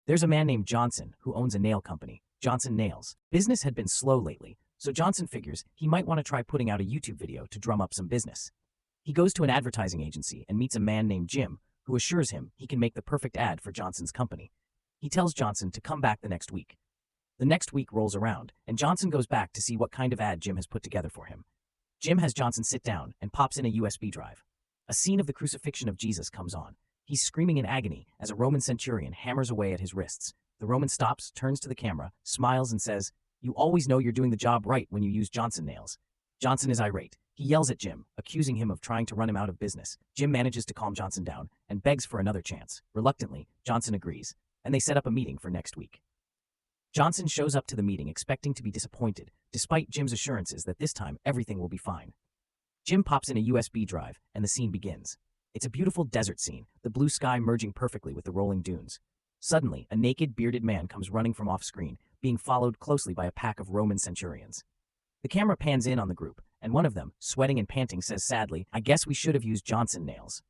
There's a man named Johnson who owns a nail company, Johnson Nails. Business had been slow lately, so Johnson figures he might want to try putting out a YouTube video to drum up some business. He goes to an advertising agency and meets a man named Jim, who assures him he can make the perfect ad for Johnson's company. He tells Johnson to come back the next week. The next week rolls around, and Johnson goes back to see what kind of ad Jim has put together for him. Jim has Johnson sit down and pops in a USB drive. A scene of the crucifixion of Jesus comes on. He's screaming in agony as a Roman centurion hammers away at his wrists. The Roman stops, turns to the camera, smiles and says, "You always know you're doing the job right when you use Johnson Nails." Johnson is irate. He yells at Jim, accusing him of trying to run him out of business. Jim manages to calm Johnson down and begs for another chance. Reluctantly, Johnson agrees, and they set up a meeting for next week. Johnson shows up to the meeting expecting to be disappointed, despite Jim's assurances that this time everything will be fine. Jim pops in a USB drive, and the scene begins. It's a beautiful desert scene, the blue sky merging perfectly with the rolling dunes. Suddenly, a naked, bearded man comes running from off-screen, being followed closely by a pack of Roman centurions. The camera pans in on the group, and one of them, sweating and panting, says sadly, "I guess we should have used Johnson Nails."